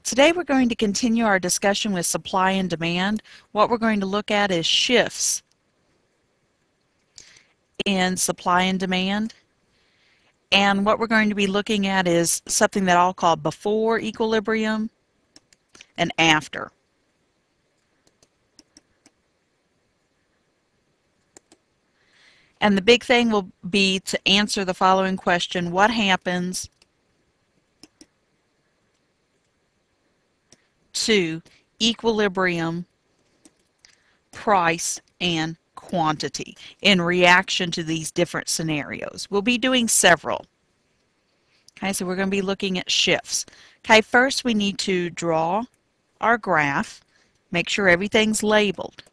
Today we're going to continue our discussion with supply and demand. What we're going to look at is shifts in supply and demand. And what we're going to be looking at is something that I'll call before equilibrium and after. And the big thing will be to answer the following question: what happens to equilibrium, price, and quantity in reaction to these different scenarios? We'll be doing several. Okay, so we're going to be looking at shifts. Okay, first we need to draw our graph, make sure everything's labeled.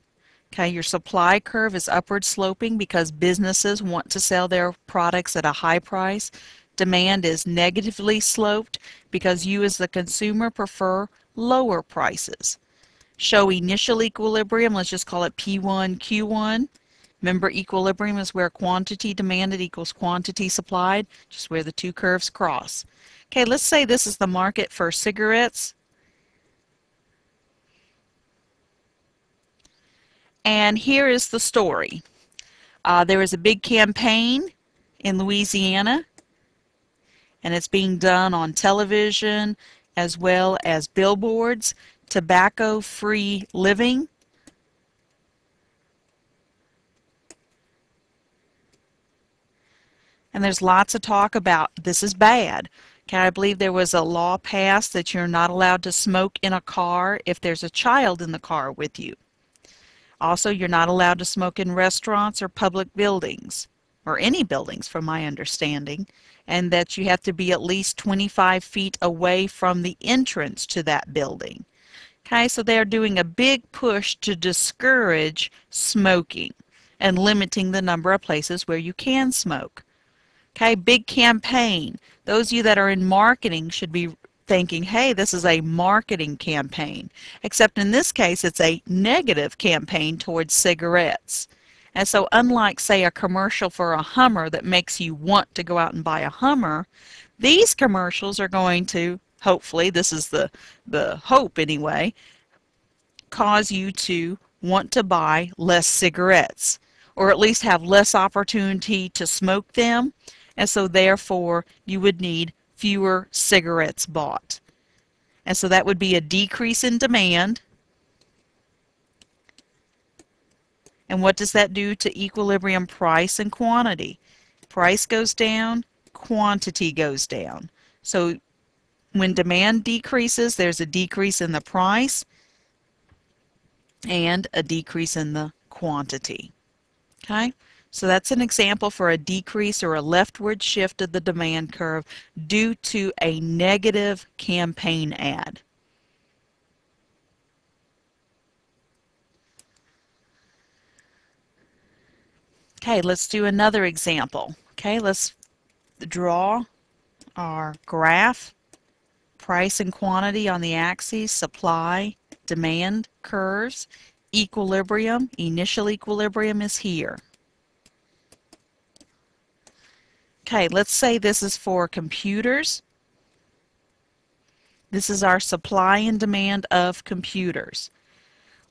Okay, your supply curve is upward sloping because businesses want to sell their products at a high price. Demand is negatively sloped because you as the consumer prefer lower prices. Show initial equilibrium, let's just call it P1, Q1. Remember, equilibrium is where quantity demanded equals quantity supplied, just where the two curves cross. Okay, let's say this is the market for cigarettes. And here is the story. There is a big campaign in Louisiana, and it's being done on television as well as billboards. Tobacco-free living. And there's lots of talk about this is bad. Okay, I believe there was a law passed that you're not allowed to smoke in a car if there's a child in the car with you. Also, you're not allowed to smoke in restaurants or public buildings, or any buildings from my understanding, and that you have to be at least 25 feet away from the entrance to that building. Okay, so they're doing a big push to discourage smoking and limiting the number of places where you can smoke. Okay, big campaign. Those of you that are in marketing should be thinking, hey, this is a marketing campaign. Except in this case, it's a negative campaign towards cigarettes. And so unlike, say, a commercial for a Hummer that makes you want to go out and buy a Hummer, these commercials are going to, hopefully, this is the hope anyway, cause you to want to buy less cigarettes, or at least have less opportunity to smoke them, and so therefore you would need fewer cigarettes bought. And so that would be a decrease in demand. And what does that do to equilibrium price and quantity? Price goes down, quantity goes down. So when demand decreases, there's a decrease in the price and a decrease in the quantity. Okay? So that's an example for a decrease or a leftward shift of the demand curve due to a negative campaign ad. Okay, let's do another example. Okay, let's draw our graph. Price and quantity on the axes, supply, demand curves, equilibrium, initial equilibrium is here. Okay, let's say this is for computers. This is our supply and demand of computers.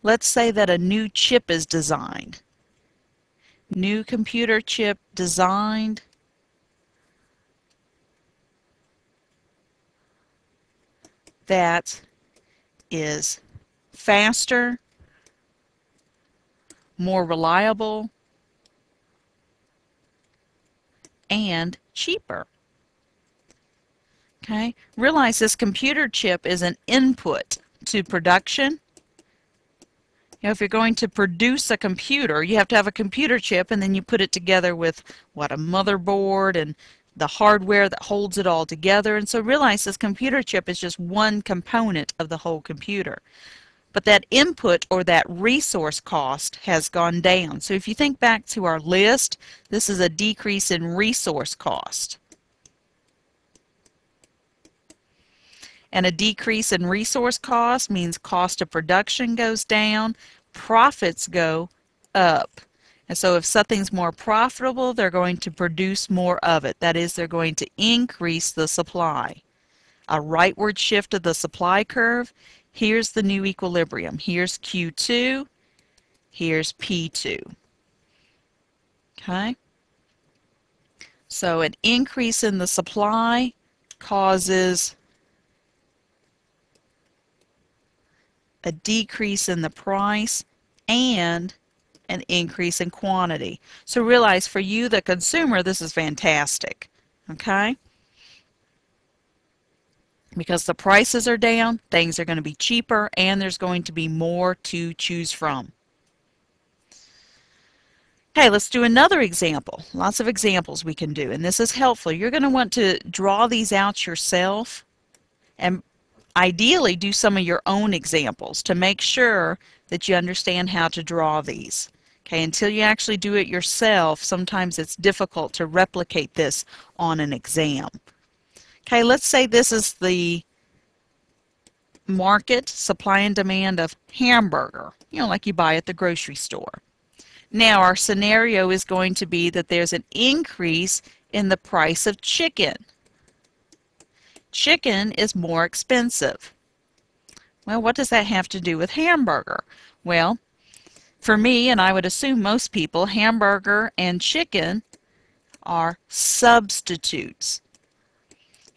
Let's say that a new chip is designed. New computer chip designed. That is faster, more reliable, and cheaper. Okay, realize this computer chip is an input to production. You know, if you're going to produce a computer, you have to have a computer chip, and then you put it together with what, a motherboard and the hardware that holds it all together. And so realize this computer chip is just one component of the whole computer. But that input or that resource cost has gone down. So if you think back to our list, this is a decrease in resource cost. And a decrease in resource cost means cost of production goes down, profits go up. And so if something's more profitable, they're going to produce more of it. That is, they're going to increase the supply a rightward shift of the supply curve. Here's the new equilibrium. Here's Q2, here's P2. Okay? So an increase in the supply causes a decrease in the price and an increase in quantity. So realize for you, the consumer, this is fantastic. Okay? Because the prices are down, things are going to be cheaper, and there's going to be more to choose from. Okay, let's do another example. Lots of examples we can do, and this is helpful. You're going to want to draw these out yourself and ideally do some of your own examples to make sure that you understand how to draw these. Okay, until you actually do it yourself, sometimes it's difficult to replicate this on an exam. Okay, let's say this is the market supply and demand of hamburger, like you buy at the grocery store. Now our scenario is going to be that there's an increase in the price of chicken. Chicken is more expensive. Well, what does that have to do with hamburger? Well, for me, and I would assume most people, hamburger and chicken are substitutes.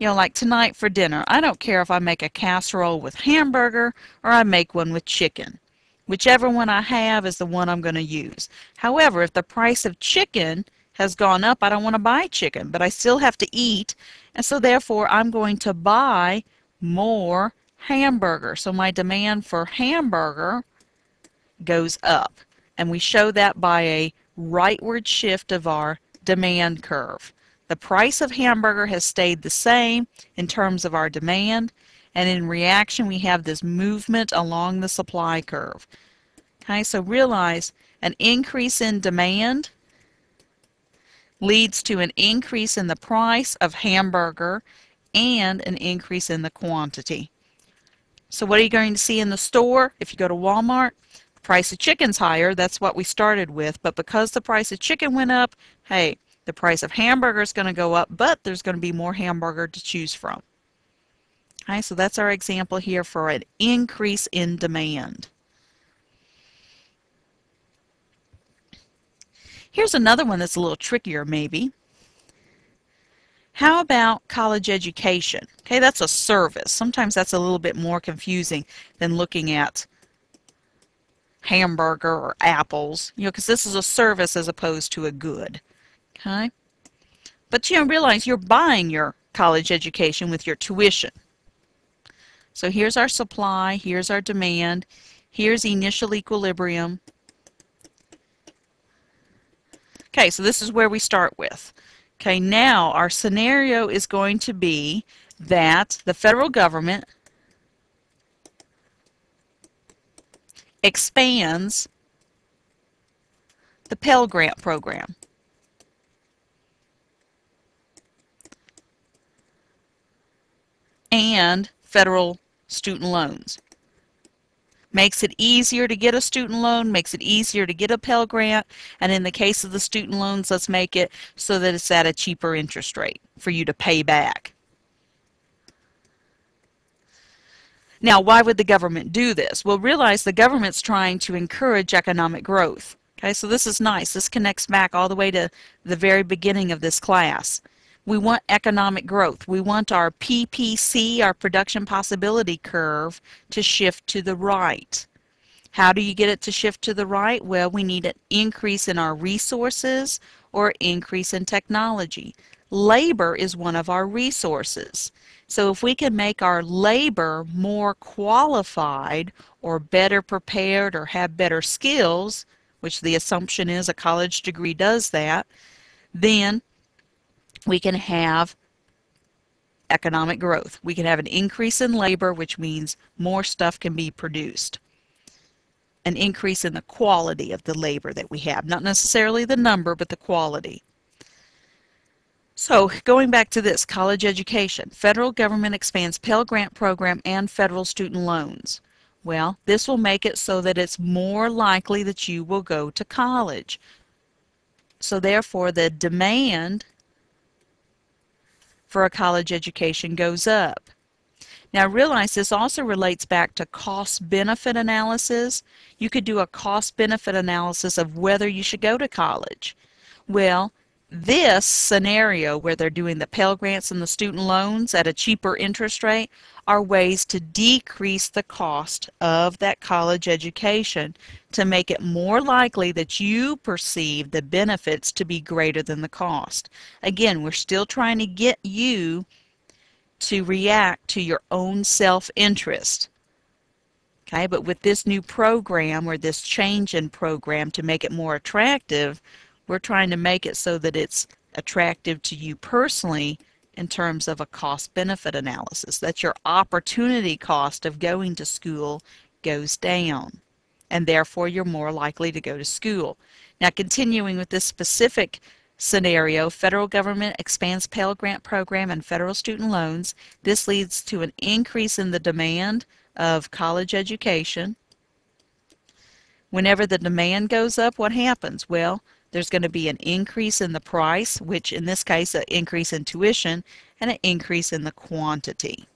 Like tonight for dinner, I don't care if I make a casserole with hamburger or I make one with chicken. Whichever one I have is the one I'm going to use. However, if the price of chicken has gone up, I don't want to buy chicken, but I still have to eat, and so therefore I'm going to buy more hamburger. So my demand for hamburger goes up, and we show that by a rightward shift of our demand curve. The price of hamburger has stayed the same in terms of our demand, and in reaction we have this movement along the supply curve. Okay, so realize an increase in demand leads to an increase in the price of hamburger and an increase in the quantity. So what are you going to see in the store? If you go to Walmart, the price of chicken's higher. That's what we started with. But because the price of chicken went up, hey, the price of hamburger is going to go up, but there's going to be more hamburger to choose from. Okay, so that's our example here for an increase in demand. Here's another one that's a little trickier maybe. How about college education? Okay, that's a service. Sometimes that's a little bit more confusing than looking at hamburger or apples, because this is a service as opposed to a good. Okay? But realize you're buying your college education with your tuition. So here's our supply, here's our demand, here's initial equilibrium. Okay, so this is where we start with. Okay, now our scenario is going to be that the federal government expands the Pell Grant program. And federal student loans. Makes it easier to get a student loan, makes it easier to get a Pell Grant, and in the case of the student loans, let's make it so that it's at a cheaper interest rate for you to pay back. Now, why would the government do this? Well, realize the government's trying to encourage economic growth. Okay, so this is nice. This connects back all the way to the very beginning of this class. We want economic growth. We want our PPC, our production possibility curve, to shift to the right. How do you get it to shift to the right? Well, we need an increase in our resources or increase in technology. Labor is one of our resources. So if we can make our labor more qualified or better prepared or have better skills, which the assumption is a college degree does that, then we can have economic growth. We can have an increase in labor, which means more stuff can be produced. An increase in the quality of the labor that we have. Not necessarily the number, but the quality. So going back to this, college education. Federal government expands Pell Grant program and federal student loans. Well, this will make it so that it's more likely that you will go to college. So therefore, the demand for a college education goes up. Now realize this also relates back to cost-benefit analysis. You could do a cost-benefit analysis of whether you should go to college. Well, this scenario where they're doing the Pell Grants and the student loans at a cheaper interest rate are ways to decrease the cost of that college education to make it more likely that you perceive the benefits to be greater than the cost. Again, we're still trying to get you to react to your own self-interest. Okay, but with this new program or this change in program to make it more attractive, we're trying to make it so that it's attractive to you personally in terms of a cost-benefit analysis. That your opportunity cost of going to school goes down, and therefore you're more likely to go to school. Now, continuing with this specific scenario, federal government expands Pell Grant program and federal student loans. This leads to an increase in the demand of college education. Whenever the demand goes up, what happens? Well, there's going to be an increase in the price, which in this case an increase in tuition, and an increase in the quantity.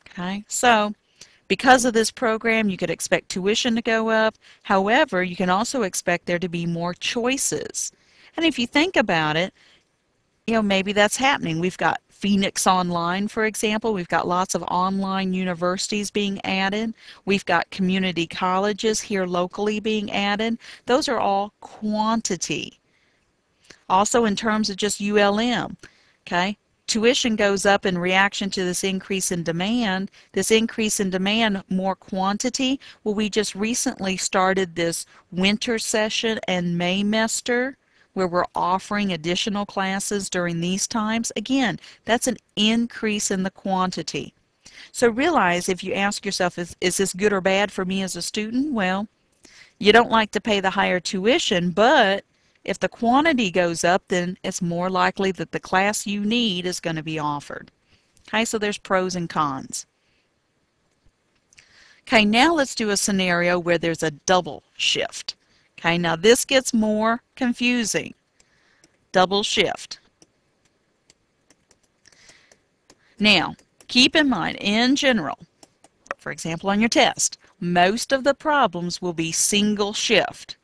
Okay, so because of this program, you could expect tuition to go up. However, you can also expect there to be more choices. And if you think about it, maybe that's happening. We've got Phoenix Online, for example. We've got lots of online universities being added. We've got community colleges here locally being added. Those are all quantity. Also in terms of just ULM, okay? Tuition goes up in reaction to this increase in demand. This increase in demand, more quantity. Well, we just recently started this winter session and Maymester, where we're offering additional classes during these times. Again, that's an increase in the quantity. So realize, if you ask yourself, is this good or bad for me as a student? Well, you don't like to pay the higher tuition, but if the quantity goes up, then it's more likely that the class you need is going to be offered. Okay, so there's pros and cons. Okay, now let's do a scenario where there's a double shift. Okay, now this gets more confusing. Double shift. Now, keep in mind, in general, for example on your test, most of the problems will be single shift.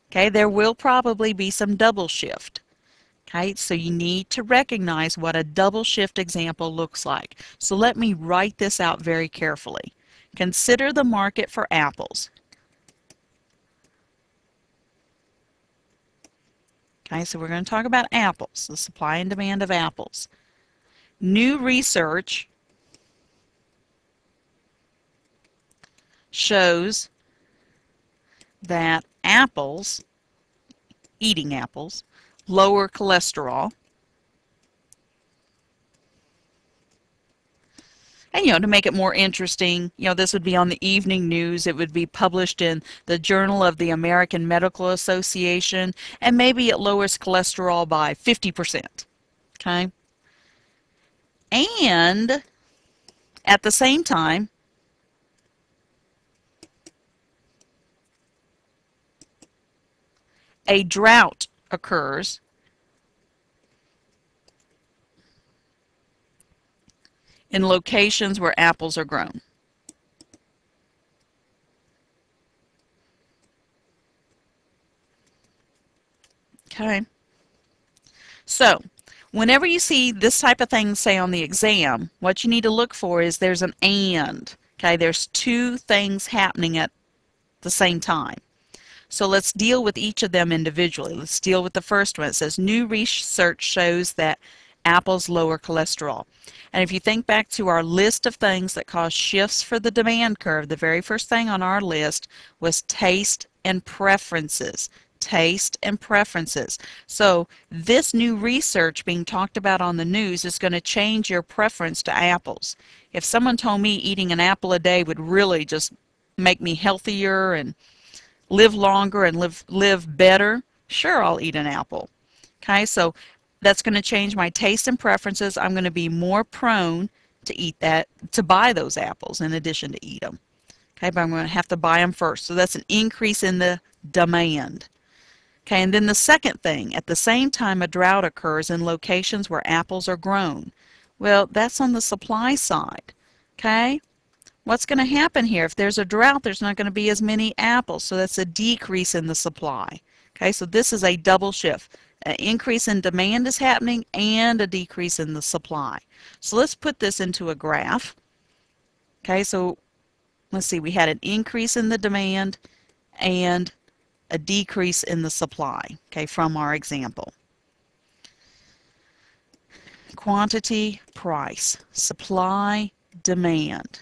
Okay, there will probably be some double shift. Okay, so you need to recognize what a double shift example looks like. So let me write this out very carefully. Consider the market for apples. Okay, so we're going to talk about apples, the supply and demand of apples. New research shows that apples, eating apples, lower cholesterol. And, to make it more interesting, this would be on the evening news. It would be published in the Journal of the American Medical Association, and maybe it lowers cholesterol by 50%. Okay? And at the same time, a drought occurs in locations where apples are grown. Okay. So, whenever you see this type of thing, say on the exam, what you need to look for is there's an and. Okay, there's two things happening at the same time. So let's deal with each of them individually. Let's deal with the first one. It says new research shows that apples lower cholesterol. And if you think back to our list of things that cause shifts for the demand curve, the very first thing on our list was taste and preferences. Taste and preferences. So this new research being talked about on the news is going to change your preference to apples. If someone told me eating an apple a day would really just make me healthier and live longer and live better, sure, I'll eat an apple. Okay, so that's going to change my taste and preferences. I'm going to be more prone to eat that, to buy those apples in addition to eat them. Okay, but I'm going to have to buy them first. So that's an increase in the demand. Okay, and then the second thing, at the same time a drought occurs in locations where apples are grown. Well, that's on the supply side. Okay? What's going to happen here? If there's a drought, there's not going to be as many apples, so that's a decrease in the supply. Okay, so this is a double shift. An increase in demand is happening and a decrease in the supply. So let's put this into a graph. Okay, so let's see, we had an increase in the demand and a decrease in the supply, okay, from our example. Quantity, price, supply, demand.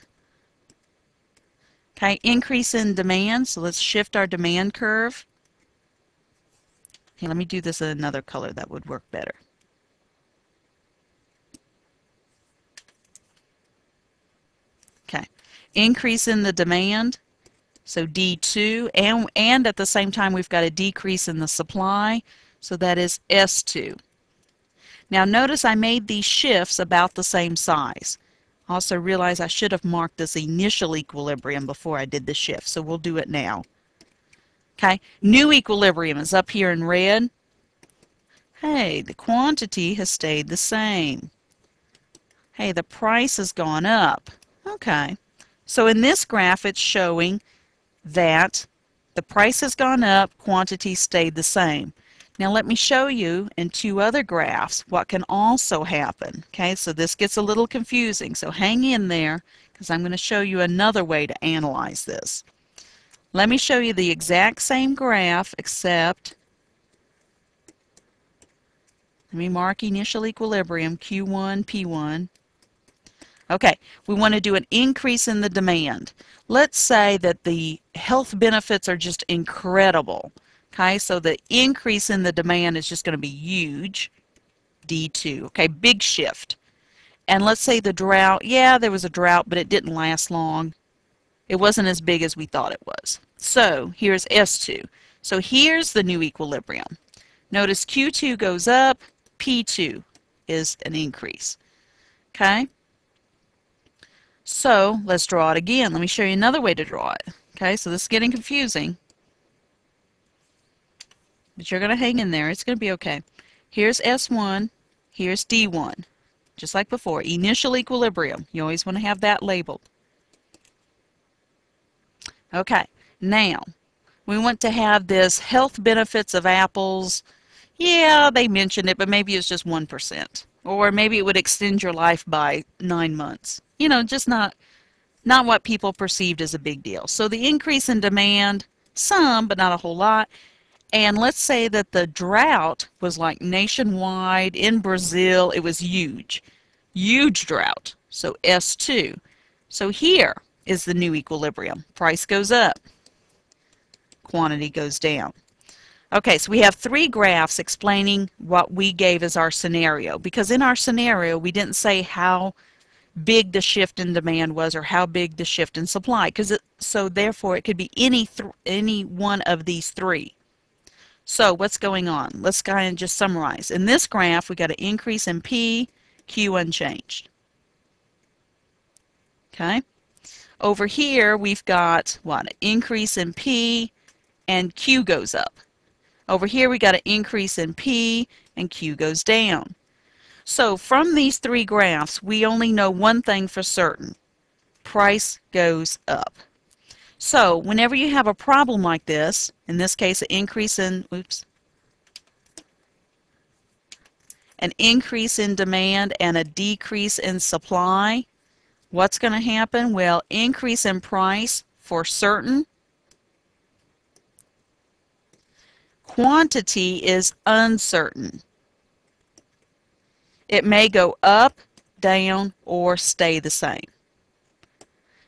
Okay, increase in demand, so let's shift our demand curve. Okay, let me do this in another color, that would work better. Okay, increase in the demand, so D2, and at the same time we've got a decrease in the supply, so that is S2. Now notice I made these shifts about the same size. Also realize I should have marked this initial equilibrium before I did the shift, so we'll do it now. Okay, new equilibrium is up here in red. Hey, the quantity has stayed the same. Hey, the price has gone up. Okay, so in this graph it's showing that the price has gone up, quantity stayed the same. Now let me show you in two other graphs what can also happen. Okay, so this gets a little confusing, so hang in there because I'm going to show you another way to analyze this. Let me show you the exact same graph except let me mark initial equilibrium, Q1, P1. Okay, we want to do an increase in the demand. Let's say that the health benefits are just incredible. Okay, so the increase in the demand is just going to be huge, D2. Okay, big shift. And let's say the drought, yeah, there was a drought, but it didn't last long. It wasn't as big as we thought it was. So here's S2. So here's the new equilibrium. Notice Q2 goes up, P2 is an increase. Okay? So let's draw it again. Let me show you another way to draw it. Okay, so this is getting confusing. But you're going to hang in there. It's going to be okay. Here's S1. Here's D1. Just like before, initial equilibrium. You always want to have that labeled. Okay, now we want to have this health benefits of apples. Yeah, they mentioned it, but maybe it's just 1%. Or maybe it would extend your life by 9 months. You know, just not what people perceived as a big deal. So the increase in demand, some, but not a whole lot. And let's say that the drought was like nationwide in Brazil. It was huge. Huge drought. So S2. So here is the new equilibrium. Price goes up. Quantity goes down. Okay, so we have three graphs explaining what we gave as our scenario. Because in our scenario, we didn't say how big the shift in demand was or how big the shift in supply. So therefore, it could be any one of these three. So what's going on? Let's kind of just summarize. In this graph, we got an increase in P, Q unchanged. Okay. Over here, we've got what? An increase in P and Q goes up. Over here, we got an increase in P and Q goes down. So from these three graphs, we only know one thing for certain. Price goes up. So whenever you have a problem like this, in this case an increase in demand and a decrease in supply, what's going to happen? Well, increase in price for certain. Quantity is uncertain. It may go up, down, or stay the same.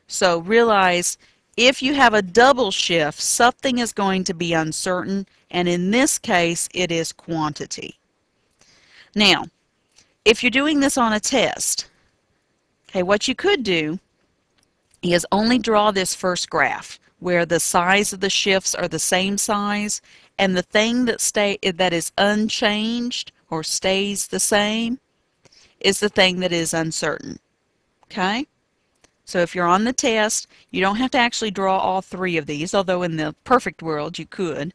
So realize if you have a double shift, something is going to be uncertain, and in this case, it is quantity. Now, if you're doing this on a test, okay, what you could do is only draw this first graph where the size of the shifts are the same size, and the thing that is unchanged or stays the same is the thing that is uncertain. Okay? So if you're on the test, you don't have to actually draw all three of these, although in the perfect world you could.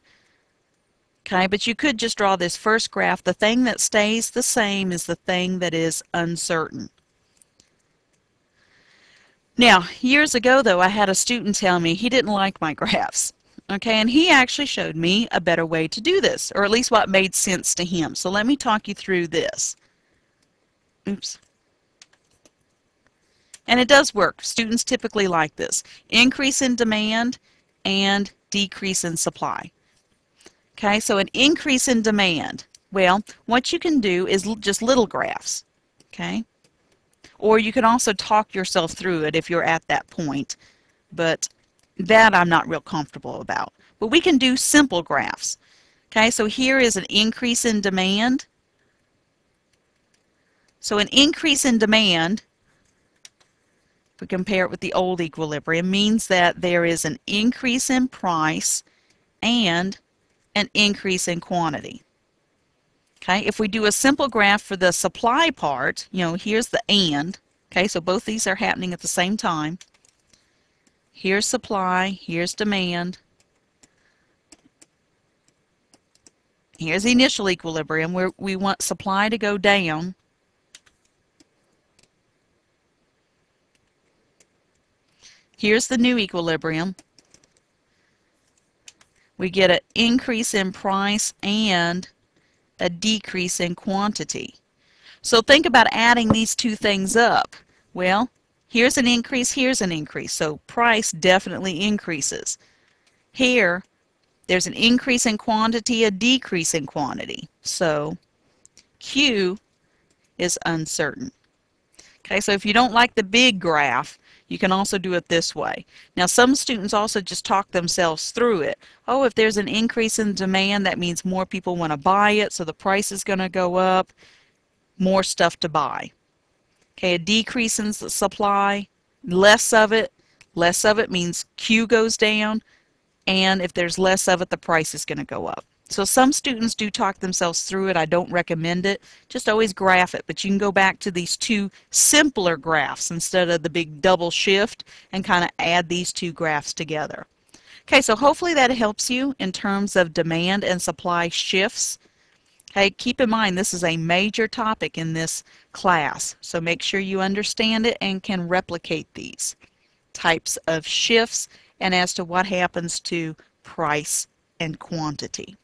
Okay, but you could just draw this first graph. The thing that stays the same is the thing that is uncertain. Now, years ago though, I had a student tell me he didn't like my graphs. Okay, and he actually showed me a better way to do this, or at least what made sense to him. So let me talk you through this. Oops. And it does work. Students typically like this. Increase in demand and decrease in supply. Okay, so an increase in demand. Well, what you can do is just little graphs. Okay, or you can also talk yourself through it if you're at that point. But that I'm not real comfortable about. But we can do simple graphs. Okay, so here is an increase in demand. So an increase in demand, if we compare it with the old equilibrium, means that there is an increase in price and an increase in quantity. Okay, if we do a simple graph for the supply part, here's the and. Okay, so both these are happening at the same time. Here's supply, here's demand. Here's the initial equilibrium where we want supply to go down. Here's the new equilibrium. We get an increase in price and a decrease in quantity. So think about adding these two things up. Well, here's an increase, here's an increase. So price definitely increases. Here, there's an increase in quantity, a decrease in quantity. So Q is uncertain. Okay, so if you don't like the big graph, you can also do it this way. Now some students also just talk themselves through it. Oh, if there's an increase in demand, that means more people want to buy it, so the price is going to go up, more stuff to buy. Okay, a decrease in supply, less of it means Q goes down, and if there's less of it, the price is going to go up. So some students do talk themselves through it. I don't recommend it. Just always graph it. But you can go back to these two simpler graphs instead of the big double shift and kind of add these two graphs together. Okay, so hopefully that helps you in terms of demand and supply shifts. Okay, keep in mind this is a major topic in this class. So make sure you understand it and can replicate these types of shifts and as to what happens to price and quantity.